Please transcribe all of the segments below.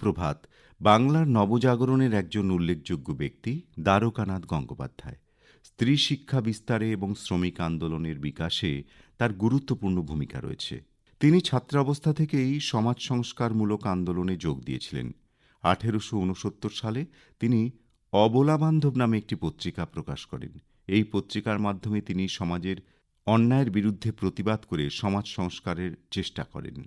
সুপ্রভাত। বাংলার নবজাগরণের একজন উল্লেখযোগ্য ব্যক্তি দ্বারকানাথ গঙ্গোপাধ্যায়। স্ত্রী শিক্ষা বিস্তারে এবং শ্রমিক আন্দোলনের বিকাশে তার গুরুত্বপূর্ণ ভূমিকা রয়েছে। তিনি ছাত্রাবস্থা থেকেই সমাজ সংস্কারমূলক আন্দোলনে যোগ দিয়েছিলেন। 1869 সালে তিনি অবলাবান্ধব নামে একটি পত্রিকা প্রকাশ করেন। এই পত্রিকার মাধ্যমে তিনি সমাজের অন্যায়ের বিরুদ্ধে প্রতিবাদ করে সমাজ সংস্কারের চেষ্টা করেন।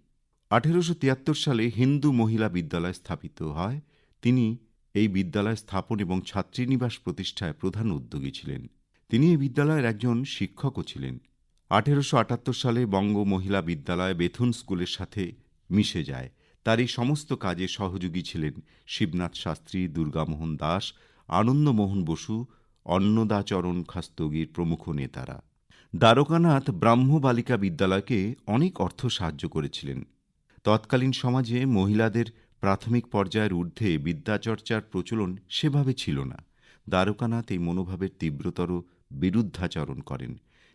1873 সালে হিন্দু মহিলা বিদ্যালয় স্থাপিত হয়। তিনি এই বিদ্যালয় স্থাপন এবং ছাত্রীনিবাস প্রতিষ্ঠায় প্রধান উদ্যোগী ছিলেন। তিনি এই বিদ্যালয়ের একজন শিক্ষকও ছিলেন। 1878 সালে বঙ্গ মহিলা বিদ্যালয় বেথুন স্কুলের সাথে মিশে যায়। তার এই সমস্ত কাজে সহযোগী ছিলেন শিবনাথ শাস্ত্রী, দুর্গামোহন দাস, আনন্দমোহন বসু, অন্নদাচরণ খাস্তগীর প্রমুখ নেতারা। দ্বারকানাথ ব্রাহ্ম বালিকা বিদ্যালয়কে অনেক অর্থ সাহায্য করেছিলেন। তৎকালীন সমাজে মহিলাদের প্রাথমিক পর্যায়ের ঊর্ধ্বে বিদ্যাচর্চার প্রচলন সেভাবে ছিল না। দ্বারকানাথ এই মনোভাবের তীব্রতর বিরুদ্ধাচরণ করেন।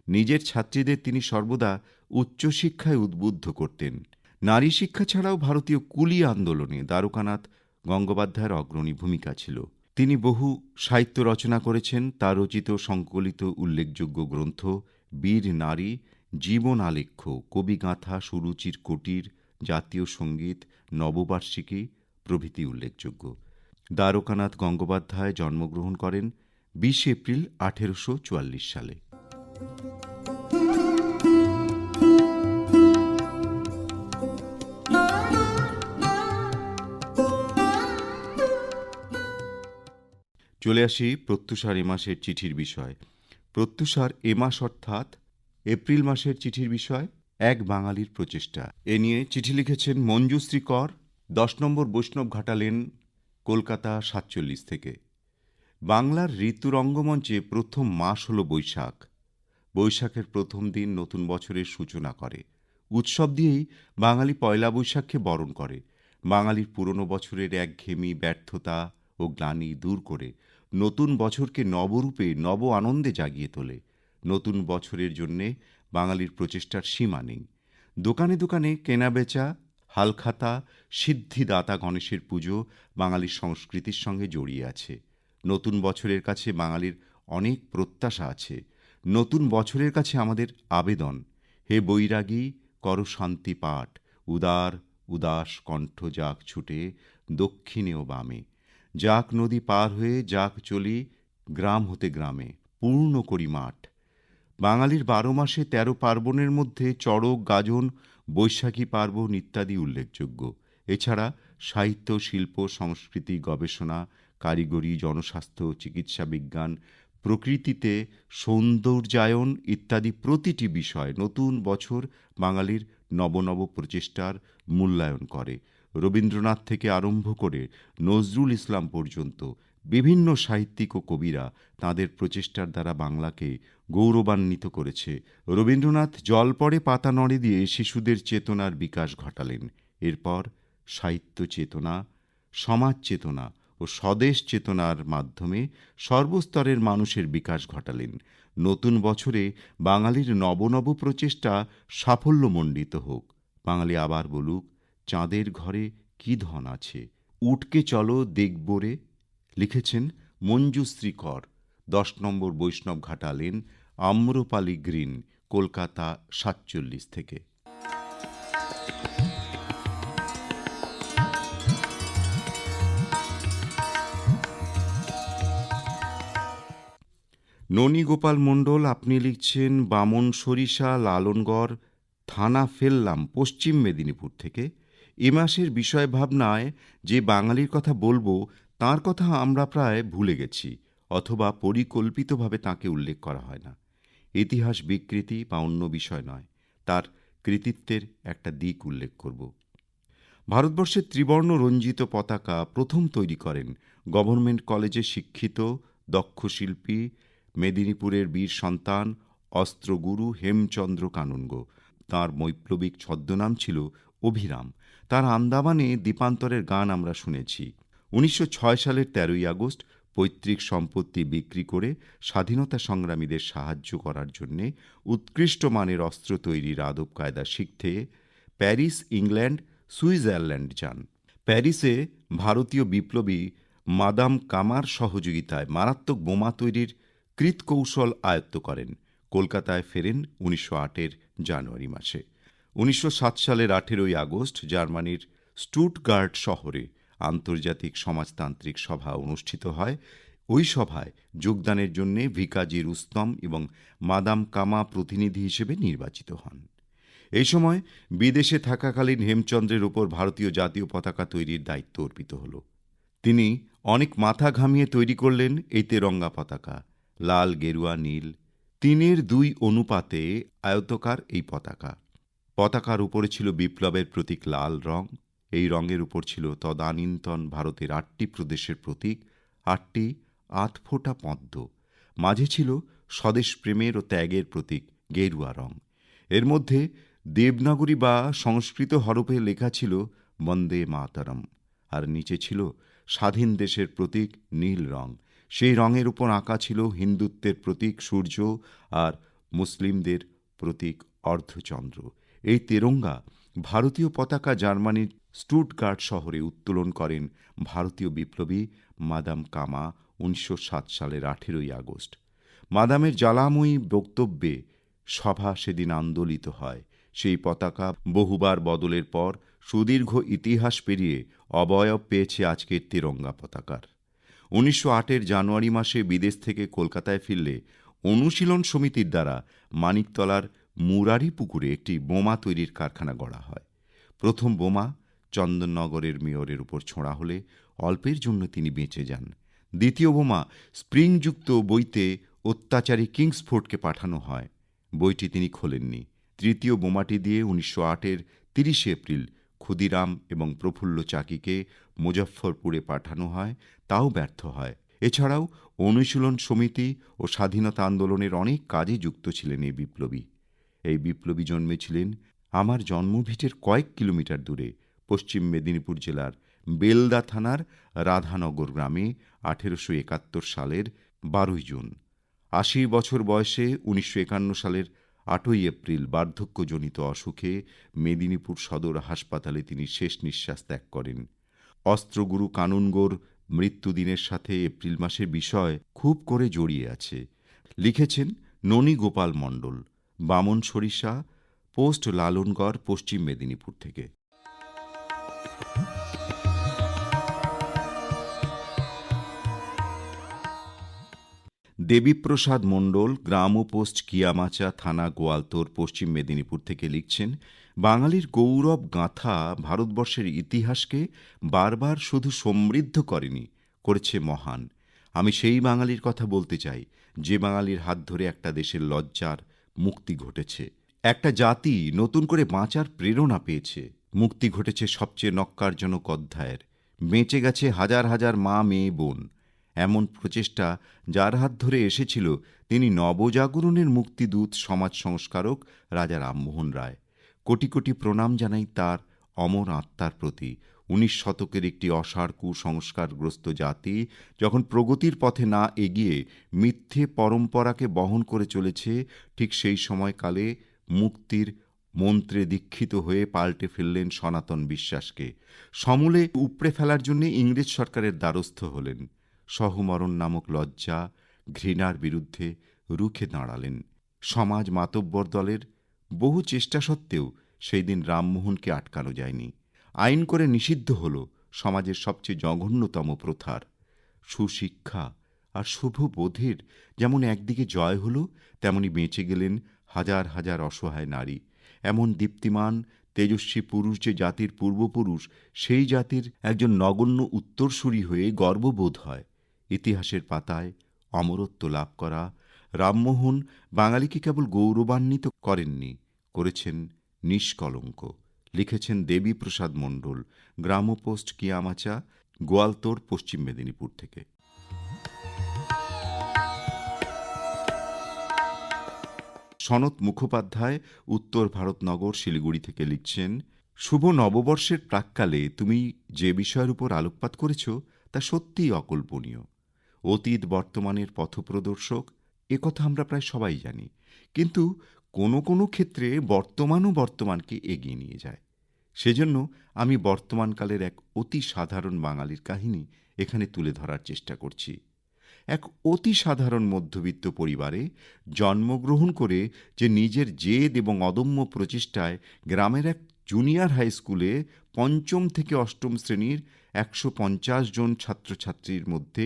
নিজের ছাত্রীদের তিনি সর্বদা উচ্চশিক্ষায় উদ্বুদ্ধ করতেন। নারী শিক্ষা ছাড়াও ভারতীয় কুলি আন্দোলনে দ্বারকানাথ গঙ্গোপাধ্যায়ের অগ্রণী ভূমিকা ছিল। তিনি বহু সাহিত্য রচনা করেছেন। তার রচিত সংকলিত উল্লেখযোগ্য গ্রন্থ বীর নারী, জীবন আলেখ্য, কবিগাঁথা, সুরুচির কুটির, জাতীয় সঙ্গীত, নববার্ষিকী প্রভৃতি উল্লেখযোগ্য। দ্বারকানাথ গঙ্গোপাধ্যায় জন্মগ্রহণ করেন 20 এপ্রিল 1844 সালে। চলে আসি প্রত্যুষার এ মাসের চিঠির বিষয়। প্রত্যুষার এ মাস অর্থাৎ এপ্রিল মাসের চিঠির বিষয় এক বাঙালির প্রচেষ্টা। এ নিয়ে চিঠি লিখেছেন মঞ্জুশ্রী কর, 10 নম্বর বৈষ্ণব ঘাটা লেন, কলকাতা 47 থেকে। বাংলার ঋতু রঙ্গমঞ্চে প্রথম মাস হল বৈশাখ। বৈশাখের প্রথম দিন নতুন বছরের সূচনা করে। উৎসব দিয়েই বাঙালি পয়লা বৈশাখকে বরণ করে। বাঙালির পুরনো বছরের একঘেয়েমি, ব্যর্থতা ও গ্লানি দূর করে নতুন বছরকে নবরূপে নব আনন্দে জাগিয়ে তোলে। নতুন বছরের জন্যে বাঙালির প্রচেষ্টার সীমা নেই। দোকানে দোকানে কেনাবেচা, হালখাতা, সিদ্ধিদাতা গণেশের পুজো বাঙালির সংস্কৃতির সঙ্গে জড়িয়ে আছে। নতুন বছরের কাছে বাঙালির অনেক প্রত্যাশা আছে। নতুন বছরের কাছে আমাদের আবেদন, হে বৈরাগী, কর শান্তি পাঠ, উদার উদাস কণ্ঠ যাক ছুটে দক্ষিণে ও বামে, যাক নদী পার হয়ে যাক চলি গ্রাম হতে গ্রামে, পূর্ণ করি মাঠ। বাঙালির 12 মাসে 13 পার্বণের মধ্যে চড়ক, গাজন, বৈশাখী পার্বণ ইত্যাদি উল্লেখযোগ্য। এছাড়া সাহিত্য, শিল্প, সংস্কৃতি, গবেষণা, কারিগরি, জনস্বাস্থ্য, চিকিৎসা বিজ্ঞান, প্রকৃতিতে সৌন্দর্যায়ন ইত্যাদি প্রতিটি বিষয় নতুন বছর বাঙালির নব নব প্রচেষ্টার মূল্যায়ন করে। রবীন্দ্রনাথ থেকে আরম্ভ করে নজরুল ইসলাম পর্যন্ত বিভিন্ন সাহিত্যিক ও কবিরা তাঁদের প্রচেষ্টার দ্বারা বাংলাকে গৌরবান্বিত করেছে। রবীন্দ্রনাথ জল পড়ে পাতা নড়ে দিয়ে শিশুদের চেতনার বিকাশ ঘটালেন। এরপর সাহিত্য চেতনা, সমাজ চেতনা ও স্বদেশ চেতনার মাধ্যমে সর্বস্তরের মানুষের বিকাশ ঘটালেন। নতুন বছরে বাঙালির নব নব প্রচেষ্টা সাফল্যমণ্ডিত হোক। বাঙালি আবার বলুক, চাঁদের ঘরে কি ধন আছে, উঠকে চলো দেখব রে। লিখেছেন মঞ্জুশ্রী কর, 10 নম্বর বৈষ্ণব ঘাটা লেন, আম্রপালি গ্রিন, কলকাতা 47 থেকে। ননীগোপাল মণ্ডল, আপনি লিখছেন বামন সরিষা, লালনগড় থানা ফেললাম, পশ্চিম মেদিনীপুর থেকে। এ মাসের বিষয় ভাবনায় যে বাঙালির কথা বলবো তার কথা আমরা প্রায় ভুলে গেছি, অথবা পরিকল্পিতভাবে তাকে উল্লেখ করা হয় না। ইতিহাস বিকৃতি বা অন্য বিষয় নয়, তার কৃতিত্বের একটা দিক উল্লেখ করব। ভারতবর্ষের ত্রিবর্ণ রঞ্জিত পতাকা প্রথম তৈরি করেন গভর্নমেন্ট কলেজে শিক্ষিত দক্ষ শিল্পী, মেদিনীপুরের বীর সন্তান, অস্ত্রগুরু হেমচন্দ্র কানুনগো। তাঁর বৈপ্লবিক ছদ্মনাম ছিল অভিরাম। তার আন্দামানে দ্বীপান্তরের গান আমরা শুনেছি। 1906 সালের 13ই আগস্ট পৈতৃক সম্পত্তি বিক্রি করে স্বাধীনতা সংগ্রামীদের সাহায্য করার জন্যে উৎকৃষ্ট মানের অস্ত্র তৈরির আদব কায়দা শিখতে প্যারিস, ইংল্যান্ড, সুইজারল্যান্ড যান। প্যারিসে ভারতীয় বিপ্লবী মাদাম কামার সহযোগিতায় মারাত্মক বোমা তৈরির কৃৎকৌশল আয়ত্ত করেন। কলকাতায় ফেরেন ১৯০৮-এর জানুয়ারি মাসে। ১৯০৭ সালের ১৮ই আগস্ট জার্মানির স্টুটগার্ট শহরে আন্তর্জাতিক সমাজতান্ত্রিক সভা অনুষ্ঠিত হয়। ওই সভায় যোগদানের জন্য ভিকাজি রুস্তম এবং মাদাম কামা প্রতিনিধি হিসেবে নির্বাচিত হন। এই সময় বিদেশে থাকাকালীন হেমচন্দ্রের উপর ভারতীয় জাতীয় পতাকা তৈরির দায়িত্ব অর্পিত হল। তিনি অনেক মাথা ঘামিয়ে তৈরি করলেন এই তেরঙ্গা পতাকা। লাল, গেরুয়া, নীল ৩-২ অনুপাতে আয়তকার এই পতাকা। পতাকার উপরে ছিল বিপ্লবের প্রতীক লাল রং। এই রঙের উপর ছিল তদানীন্তন ভারতের ৮টি প্রদেশের প্রতীক, ৮টি আধফোঁটা পদ্ম। মাঝে ছিল স্বদেশ প্রেমের ও ত্যাগের প্রতীক গেরুয়া রং। এর মধ্যে দেবনাগরী বা সংস্কৃত হরফে লেখা ছিল বন্দে মাতরম, আর নিচে ছিল স্বাধীন দেশের প্রতীক নীল রং। সেই রঙের উপর আঁকা ছিল হিন্দুত্বের প্রতীক সূর্য আর মুসলিমদের প্রতীক অর্ধচন্দ্র। এই তেরঙ্গা ভারতীয় পতাকা জার্মানির স্টুটগার্ট শহরে উত্তোলন করেন ভারতীয় বিপ্লবী মাদাম কামা ১৯০৭ সালের ১৮ই আগস্ট। মাদামের জ্বালাময়ী বক্তব্যে সভা সেদিন আন্দোলিত হয়। সেই পতাকা বহুবার বদলের পর সুদীর্ঘ ইতিহাস পেরিয়ে অবয়ব পেয়েছে আজকের তিরঙ্গা পতাকার। ১৯০৮-এর জানুয়ারি মাসে বিদেশ থেকে কলকাতায় ফিরলে অনুশীলন সমিতির দ্বারা মানিকতলার মুরারি পুকুরে একটি বোমা তৈরির কারখানা গড়া হয়। প্রথম বোমা চন্দননগরের মেয়রের উপর ছোঁড়া হলে অল্পের জন্য তিনি বেঁচে যান। দ্বিতীয় বোমা স্প্রিংযুক্ত বইতে অত্যাচারী কিংসফোর্ডকে পাঠানো হয়। বইটি তিনি খোলেননি। তৃতীয় বোমাটি দিয়ে ১৯০৮-এর ৩০ এপ্রিল ক্ষুদিরাম এবং প্রফুল্ল চাকিকে মুজফ্ফরপুরে পাঠানো হয়, তাও ব্যর্থ হয়। এছাড়াও অনুশীলন সমিতি ও স্বাধীনতা আন্দোলনের অনেক কাজে যুক্ত ছিলেন এই বিপ্লবী। এই বিপ্লবী জন্মেছিলেন আমার জন্মভিটের কয়েক কিলোমিটার দূরে পশ্চিম মেদিনীপুর জেলার বেলদা থানার রাধানগর গ্রামে ১৮৭১ সালের ১২ই জুন। ৮০ বছর বয়সে ১৯৫১ সালের ৮ই এপ্রিল বার্ধক্যজনিত অসুখে মেদিনীপুর সদর হাসপাতালে তিনি শেষ নিঃশ্বাস ত্যাগ করেন। অস্ত্রগুরু কানুনগোর মৃত্যুদিনের সাথে এপ্রিল মাসের বিষয় খুব করে জড়িয়ে আছে। লিখেছেন ননী গোপাল মণ্ডল, বামন সরিষা, পোস্ট লালনগড়, পশ্চিম মেদিনীপুর থেকে। দেবীপ্রসাদ মণ্ডল, গ্রাম পোস্ট কিয়ামাচা, থানা গোয়ালতোর, পশ্চিম মেদিনীপুর থেকে লিখছেন, বাঙালির গৌরব গাঁথা ভারতবর্ষের ইতিহাসকে বারবার শুধু সমৃদ্ধ করেনি, করেছে মহান। আমি সেই বাঙালির কথা বলতে চাই যে বাঙালির হাত ধরে একটা দেশের লজ্জার মুক্তি ঘটেছে, একটা জাতি নতুন করে বাঁচার প্রেরণা পেয়েছে। মুক্তি ঘটেছে সবচেয়ে নক্কারজনক অধ্যায়ের। বেঁচে গেছে হাজার হাজার মা, মেয়ে, বোন। এমন প্রচেষ্টা যার হাত ধরে এসেছিল তিনি নবজাগরণের মুক্তিদূত, সমাজ সংস্কারক রাজা রামমোহন রায়। কোটি কোটি প্রণাম জানাই তার অমর আত্মার প্রতি। ১৯ শতকের একটি অসাড় কুসংস্কারগ্রস্ত জাতি যখন প্রগতির পথে না এগিয়ে মিথ্যে পরম্পরাকে বহন করে চলেছে, ঠিক সেই সময়কালে মুক্তির মন্ত্রে দীক্ষিত হয়ে পাল্টে ফেললেন সনাতন বিশ্বাসকে। সমূলে উপড়ে ফেলার জন্য ইংরেজ সরকারের দ্বারস্থ হলেন। সহমরণ নামক লজ্জা, ঘৃণার বিরুদ্ধে রুখে দাঁড়ালেন। সমাজ মাতব্বর দলের বহু চেষ্টা সত্ত্বেও সেই দিন রামমোহনকে আটকানো যায়নি। আইন করে নিষিদ্ধ হল সমাজের সবচেয়ে জঘন্যতম প্রথার। সুশিক্ষা আর শুভ বোধের যেমন একদিকে জয় হল, তেমনি বেঁচে গেলেন হাজার হাজার অসহায় নারী। এমন দীপ্তিমান তেজস্বী পুরুষ যে জাতির পূর্বপুরুষ, সেই জাতির একজন নগণ্য উত্তরসূরি হয়ে গর্ববোধ হয়। ইতিহাসের পাতায় অমরত্ব লাভ করা রামমোহন বাঙালিকে কেবল গৌরবান্বিত করেননি, করেছেন নিষ্কলঙ্ক। লিখেছেন দেবীপ্রসাদ মণ্ডল, গ্রাম পোস্ট কিয়ামাচা, গোয়ালতোর, পশ্চিম মেদিনীপুর থেকে। সনত মুখোপাধ্যায়, উত্তর ভারতনগর, শিলিগুড়ি থেকে লিখছেন, শুভ নববর্ষের প্রাক্কালে তুমি যে বিষয়ের উপর আলোকপাত করেছ তা সত্যিই অকল্পনীয়। অতীত বর্তমানের পথপ্রদর্শক, একথা আমরা প্রায় সবাই জানি, কিন্তু কোনো কোনো ক্ষেত্রে বর্তমানও বর্তমানকে এগিয়ে নিয়ে যায়। সেজন্য আমি বর্তমানকালের এক অতি সাধারণ বাঙালির কাহিনী এখানে তুলে ধরার চেষ্টা করছি। এক অতি সাধারণ মধ্যবিত্ত পরিবারে জন্মগ্রহণ করে যে নিজের জেদ এবং অদম্য প্রচেষ্টায় গ্রামের এক জুনিয়র হাই স্কুলে পঞ্চম থেকে অষ্টম শ্রেণীর ১৫০ জন ছাত্রছাত্রীর মধ্যে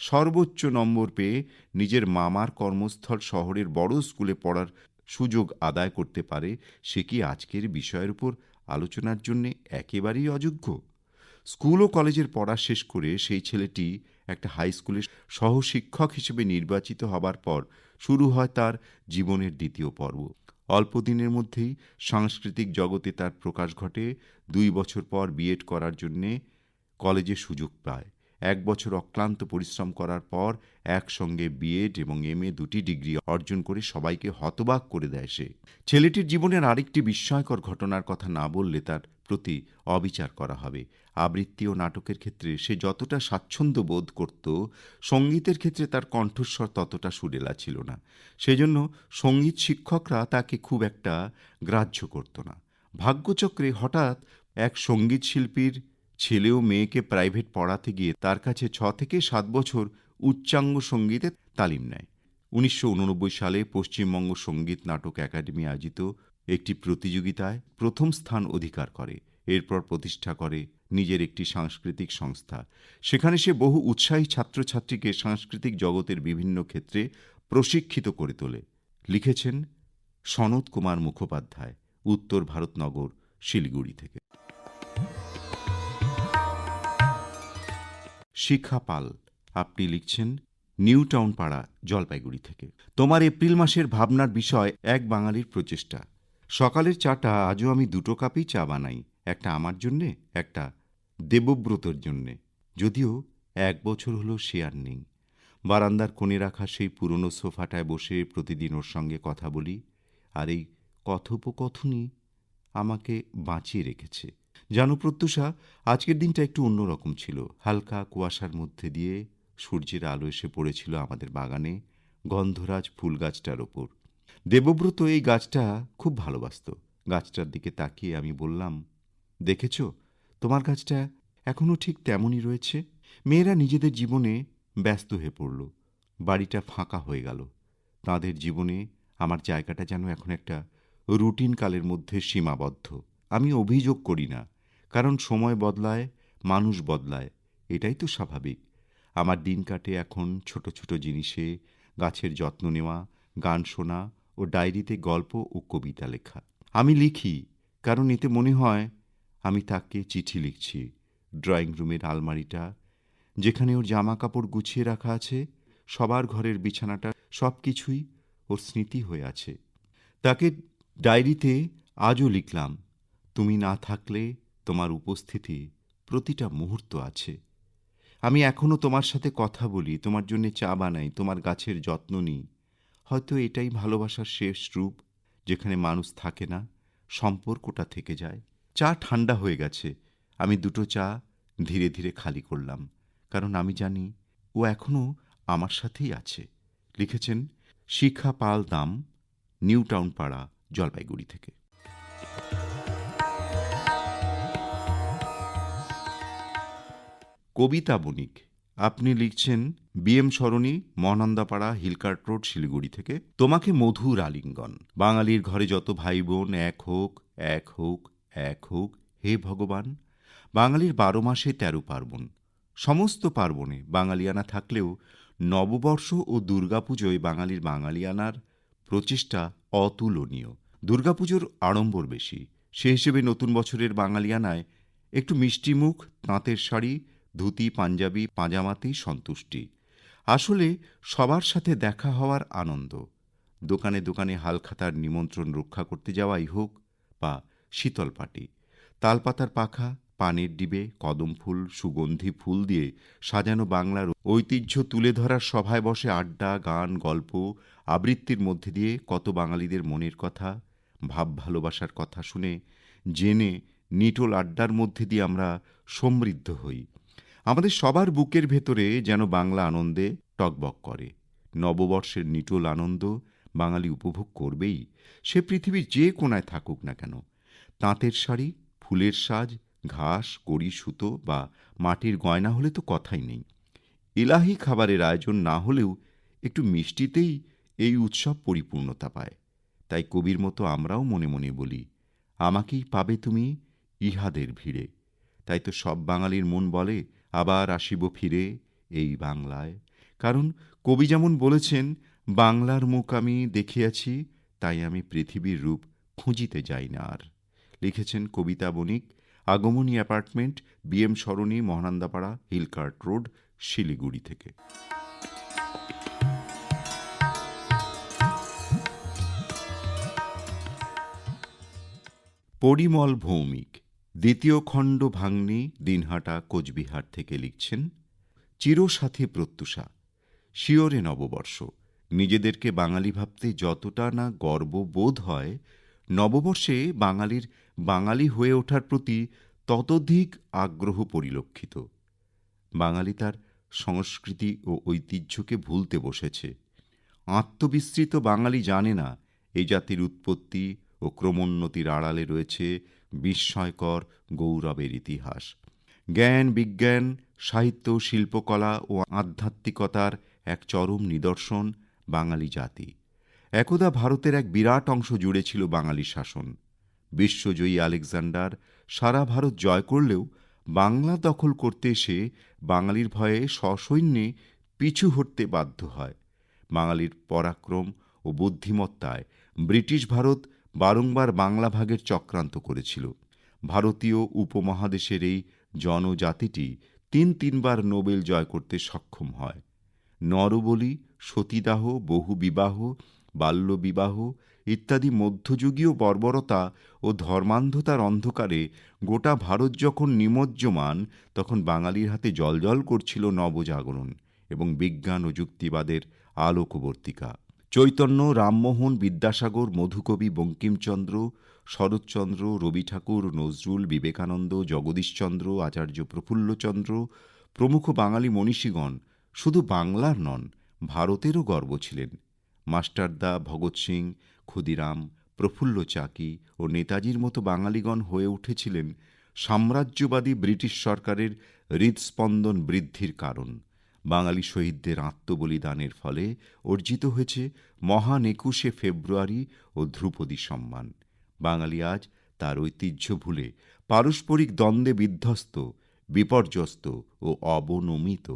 সর্বোচ্চ নম্বর পেয়ে নিজের মামার কর্মস্থল শহরের বড় স্কুলে পড়ার সুযোগ আদায় করতে পারে, সে কি আজকের বিষয়ের উপর আলোচনার জন্য একেবারেই অযোগ্য? স্কুল ও কলেজের পড়া শেষ করে সেই ছেলেটি একটা হাই স্কুলের সহশিক্ষক হিসেবে নির্বাচিত হবার পর শুরু হয় তার জীবনের দ্বিতীয় পর্ব। অল্প দিনের মধ্যেই সাংস্কৃতিক জগতে তার প্রকাশ ঘটে। ২ বছর পর বিএড করার জন্যে কলেজে সুযোগ পায়। ১ বছর অক্লান্ত পরিশ্রম করার পর একসঙ্গে বিএড এবং এমএ দুটি ডিগ্রি অর্জন করে সবাইকে হতবাক করে দেয় সে। ছেলেটির জীবনের আরেকটি বিস্ময়কর ঘটনার কথা না বললে তার প্রতি অবিচার করা হবে। আবৃত্তি ও নাটকের ক্ষেত্রে সে যতটা স্বাচ্ছন্দ্য বোধ করত, সঙ্গীতের ক্ষেত্রে তার কণ্ঠস্বর ততটা সুরেলা ছিল না। সেজন্য সঙ্গীত শিক্ষকরা তাকে খুব একটা গ্রাহ্য করত না। ভাগ্যচক্রে হঠাৎ এক সঙ্গীত শিল্পীর ছেলে ও মেয়েকে প্রাইভেট পড়াতে গিয়ে তার কাছে ৬ থেকে ৭ বছর উচ্চাঙ্গ সঙ্গীতের তালিম নেয়। ১৯৮৯ সালে পশ্চিমবঙ্গ সঙ্গীত নাটক একাডেমি আয়োজিত একটি প্রতিযোগিতায় প্রথম স্থান অধিকার করে। এরপর প্রতিষ্ঠা করে নিজের একটি সাংস্কৃতিক সংস্থা। সেখানে সে বহু উৎসাহী ছাত্রছাত্রীকে সাংস্কৃতিক জগতের বিভিন্ন ক্ষেত্রে প্রশিক্ষিত করে তোলে। লিখেছেন সনৎ কুমার মুখোপাধ্যায়, উত্তর ভারতনগর, শিলিগুড়ি থেকে। শিখা পাল, আপনি লিখছেন নিউ টাউন পাড়া, জলপাইগুড়ি থেকে। তোমার এপ্রিল মাসের ভাবনার বিষয় এক বাঙালির প্রচেষ্টা। সকালের চাটা আজও আমি ২টো কাপেই চা বানাই, একটা আমার জন্যে, একটা দেবব্রতর জন্যে। যদিও ১ বছর হলো সে আর নেই। বারান্দার কোণে রাখা সেই পুরনো সোফাটায় বসে প্রতিদিন ওর সঙ্গে কথা বলি, আর এই কথোপকথনই আমাকে বাঁচিয়ে রেখেছে। জানো প্রত্যুষা, আজকের দিনটা একটু অন্যরকম ছিল। হালকা কুয়াশার মধ্যে দিয়ে সূর্যের আলো এসে পড়েছিল আমাদের বাগানে গন্ধরাজ ফুল গাছটার ওপর। দেবব্রত এই গাছটা খুব ভালোবাসত। গাছটার দিকে তাকিয়ে আমি বললাম, দেখেছ, তোমার গাছটা এখনও ঠিক তেমনই রয়েছে। মেয়েরা নিজেদের জীবনে ব্যস্ত হয়ে পড়ল, বাড়িটা ফাঁকা হয়ে গেল। তাঁদের জীবনে আমার জায়গাটা যেন এখন একটা রুটিন কালের মধ্যে সীমাবদ্ধ। আমি অভিযোগ করি না, কারণ সময় বদলায়, মানুষ বদলায়, এটাই তো স্বাভাবিক। আমার দিন কাটে এখন ছোট ছোট জিনিসে, গাছের যত্ন নেওয়া, গান শোনা ও ডায়েরিতে গল্প ও কবিতা লেখা। আমি লিখি কারণ এতে মনে হয় আমি তাকে চিঠি লিখছি। ড্রয়িং রুমের আলমারিটা, যেখানে ওর জামা কাপড় গুছিয়ে রাখা আছে, সবার ঘরের বিছানাটা, সব কিছুই ওর স্মৃতি হয়ে আছে। তাকে ডায়েরিতে আজও লিখলাম, তুমি না থাকলে তোমার উপস্থিতি প্রতিটা মুহূর্ত আছে। আমি এখনো তোমার সাথে কথা বলি, তোমার জন্য চা বানাই, তোমার গাছের যত্ন নিই। হয়তো এটাই ভালোবাসার শেষ রূপ, যেখানে মানুষ থাকে না, সম্পর্কটা থেকে যায়। চা ঠান্ডা হয়ে গেছে। আমি 2টো চা ধীরে ধীরে খালি করলাম, কারণ আমি জানি ও এখনো আমার সাথেই আছে। লিখেছেন শিখা পাল দাম, নিউ টাউন পাড়া, জলপাইগুড়ি থেকে। কবিতা বণিক, আপনি লিখছেন বিএম সরণি, মহানন্দাপাড়া, হিলকার্ট রোড, শিলিগুড়ি থেকে। তোমাকে মধুর আলিঙ্গন। বাঙালির ঘরে যত ভাই বোন এক হোক, এক হোক, এক হোক, হে ভগবান। বাঙালির 12 মাসে 13 পার্বণ। সমস্ত পার্বণে বাঙালিয়ানা থাকলেও নববর্ষ ও দুর্গাপুজোয় বাঙালির বাঙালিয়ানার প্রচেষ্টা অতুলনীয়। দুর্গাপুজোর আড়ম্বর বেশি, সে হিসেবে নতুন বছরের বাঙালিয়ানায় একটু মিষ্টিমুখ, তাঁতের শাড়ি, ধুতি, পাঞ্জাবি, পাজামাতেই সন্তুষ্টি। আসলে সবার সাথে দেখা হওয়ার আনন্দ। দোকানে দোকানে হালখাতার নিমন্ত্রণ রক্ষা করতে যাওয়াই হোক, বা শীতল পাটি, তালপাতার পাখা, পানের ডিবে, কদম ফুল, সুগন্ধি ফুল দিয়ে সাজানো বাংলার ঐতিহ্য তুলে ধরার সভায় বসে আড্ডা, গান, গল্প, আবৃত্তির মধ্যে দিয়ে কত বাঙালিদের মনের কথা, ভাব ভালোবাসার কথা শুনে, জেনে, নিটোল আড্ডার মধ্যে দিয়ে আমরা সমৃদ্ধ হই। আমাদের সবার বুকের ভেতরে যেন বাংলা আনন্দে টগবগ করে। নববর্ষের নিটোল আনন্দ বাঙালি উপভোগ করবেই, সে পৃথিবীর যে কোনায় থাকুক না কেন। তাঁতের শাড়ি, ফুলের সাজ, ঘাস, কড়ি, সুতো বা মাটির গয়না হলে তো কথাই নেই। এলাহি খাবারের আয়োজন না হলেও একটু মিষ্টিতেই এই উৎসব পরিপূর্ণতা পায়। তাই কবির মতো আমরাও মনে মনে বলি, আমাকেই পাবে তুমি ইহাদের ভিড়ে। তাই তো সব বাঙালির মন বলে, আবার আসিব ফিরে এই বাংলায়। কারণ কবি যেমন বলেছেন, বাংলার মুখ আমি দেখিয়াছি, তাই আমি পৃথিবীর রূপ খুঁজিতে যাই না আর। লিখেছেন কবিতা বণিক, আগমনী অ্যাপার্টমেন্ট, বিএম সরণি, মহানন্দাপাড়া, হিলকার্ট রোড, শিলিগুড়ি থেকে। পরিমল ভৌমিক দ্বিতীয় খণ্ড ভাঙনি, দিনহাটা, কোচবিহার থেকে লিখছেন, চিরসাথী প্রত্যুষা, শিওরে নববর্ষ। নিজেদেরকে বাঙালি ভাবতে যতটা না গর্ববোধ হয়, নববর্ষে বাঙালির বাঙালি হয়ে ওঠার প্রতি ততোধিক আগ্রহ পরিলক্ষিত। বাঙালি তার সংস্কৃতি ও ঐতিহ্যকে ভুলতে বসেছে। আত্মবিস্মৃত বাঙালি জানে না এই জাতির উৎপত্তি ও ক্রমোন্নতির আড়ালে রয়েছে বিস্ময়কর গৌরবের ইতিহাস। জ্ঞান, বিজ্ঞান, সাহিত্য, শিল্পকলা ও আধ্যাত্মিকতার এক চরম নিদর্শন বাঙালি জাতি। একদা ভারতের এক বিরাট অংশ জুড়ে ছিল বাঙালি শাসন। বিশ্বজয়ী আলেকজান্ডার সারা ভারত জয় করলেও বাংলা দখল করতে এসে বাঙালির ভয়ে সসৈন্যে পিছু হটতে বাধ্য হয়। বাঙালির পরাক্রম ও বুদ্ধিমত্তায় ব্রিটিশ ভারত বারংবার বাংলা ভাগের চক্রান্ত করেছিল। ভারতীয় উপমহাদেশের এই জনজাতিটি তিনবার নোবেল জয় করতে সক্ষম হয়। নরবলি, সতীদাহ, বহুবিবাহ, বাল্যবিবাহ ইত্যাদি মধ্যযুগীয় বর্বরতা ও ধর্মান্ধতার অন্ধকারে গোটা ভারত যখন নিমজ্জমান, তখন বাঙালির হাতে জ্বলজ্বল করছিল নবজাগরণ এবং বিজ্ঞান ও যুক্তিবাদের আলোকবর্তিকা। চৈতন্য, রামমোহন, বিদ্যাসাগর, মধুকবি, বঙ্কিমচন্দ্র, শরৎচন্দ্র, রবি ঠাকুর, নজরুল, বিবেকানন্দ, জগদীশচন্দ্র, আচার্য প্রফুল্লচন্দ্র প্রমুখ বাঙালি মনীষীগণ শুধু বাংলার নন, ভারতেরও গর্ব ছিলেন। মাস্টারদা, ভগৎ সিং, ক্ষুদিরাম, প্রফুল্ল চাকি ও নেতাজির মতো বাঙালিগণ হয়ে উঠেছিলেন সাম্রাজ্যবাদী ব্রিটিশ সরকারের হৃদস্পন্দন বৃদ্ধির কারণ। বাঙালি শহীদদের আত্মবলিদানের ফলে অর্জিত হয়েছে মহান ২১শে ফেব্রুয়ারি ও ধ্রুপদী সম্মান। বাঙালি আজ তার ঐতিহ্য ভুলে পারস্পরিক দ্বন্দ্বে বিধ্বস্ত, বিপর্যস্ত ও অবনমিত।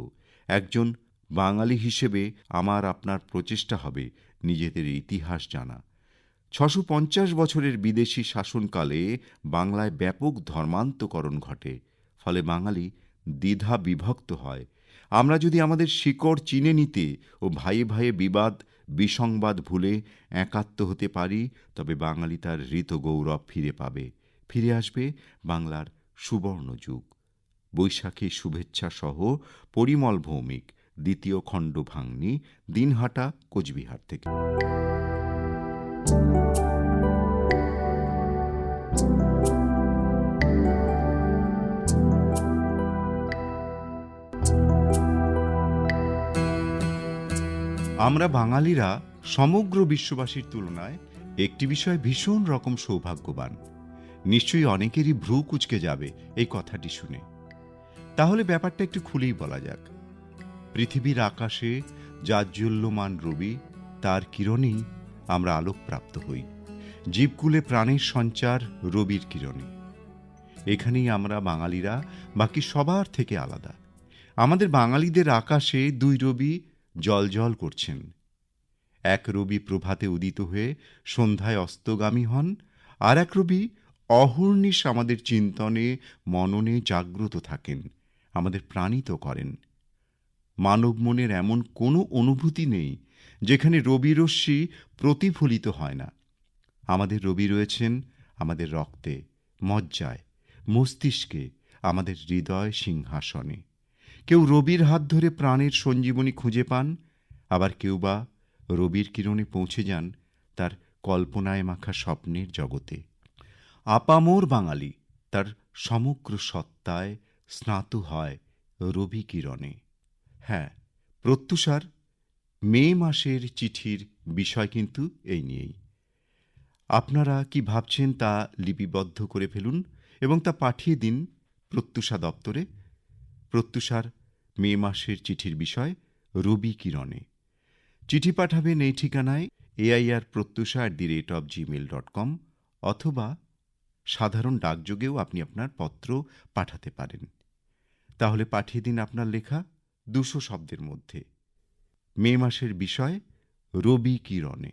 একজন বাঙালি হিসেবে আমার আপনার প্রচেষ্টা হবে নিজেদের ইতিহাস জানা। ৬৫০ বছরের বিদেশি শাসনকালে বাংলায় ব্যাপক ধর্মান্তকরণ ঘটে। ফলে বাঙালি দ্বিধা বিভক্ত হয়। আমরা যদি আমাদের শিকড় চিনে নিতে ও ভাইয়ে ভাইয়ে বিবাদ বিসংবাদ ভুলে একাত্ম হতে পারি, তবে বাঙালি তার ঋত গৌরব ফিরে পাবে। ফিরে আসবে বাংলার সুবর্ণ যুগ। বৈশাখী শুভেচ্ছা সহ পরিমল ভৌমিক, দ্বিতীয় খণ্ড ভাঙনি, দিনহাটা, কোচবিহার থেকে। আমরা বাঙালিরা সমগ্র বিশ্ববাসীর তুলনায় একটি বিষয়ে ভীষণ রকম সৌভাগ্যবান। নিশ্চয়ই অনেকেরই ভ্রু কুঁচকে যাবে এই কথাটি শুনে। তাহলে ব্যাপারটা একটু খুলেই বলা যাক। পৃথিবীর আকাশে জাজ্বল্যমান রবি, তার কিরণেই আমরা আলোকপ্রাপ্ত হই। জীবকুলে প্রাণের সঞ্চার রবির কিরণে। এখানেই আমরা বাঙালিরা বাকি সবার থেকে আলাদা। আমাদের বাঙালিদের আকাশে দুই রবি জ্বলজ্বল করছেন। এক রবি প্রভাতে উদিত হয়ে সন্ধ্যায় অস্তগামী হন, আর এক রবি অহর্নিশ আমাদের চিন্তনে মননে জাগ্রত থাকেন, আমাদের প্রাণিত করেন। মানব মনের এমন কোনো অনুভূতি নেই যেখানে রবিরশ্মি প্রতিফলিত হয় না। আমাদের রবি রয়েছেন আমাদের রক্তে, মজ্জায়, মস্তিষ্কে, আমাদের হৃদয় সিংহাসনে। কেউ রবির হাত ধরে প্রাণের সঞ্জীবনী খুঁজে পান, আবার কেউ বা রবির কিরণে পৌঁছে যান তার কল্পনায় মাখা স্বপ্নের জগতে। আপামোর বাঙালি তার সমগ্র সত্তায় স্নাত হয় রবি কিরণে। হ্যাঁ, প্রত্যুষার মে মাসের চিঠির বিষয় কিন্তু এই নিয়েই। আপনারা কি ভাবছেন তা লিপিবদ্ধ করে ফেলুন এবং তা পাঠিয়ে দিন প্রত্যুষা দপ্তরে। প্রত্যুষার মে মাসের চিঠির বিষয় রবি কিরণে। চিঠি পাঠাবেন এই ঠিকানায় airprotyusha@gmail.com অথবা সাধারণ ডাকযোগেও আপনি আপনার পত্র পাঠাতে পারেন। তাহলে পাঠিয়ে দিন আপনার লেখা 200 শব্দের মধ্যে। মে মাসের বিষয় রবি কিরণে।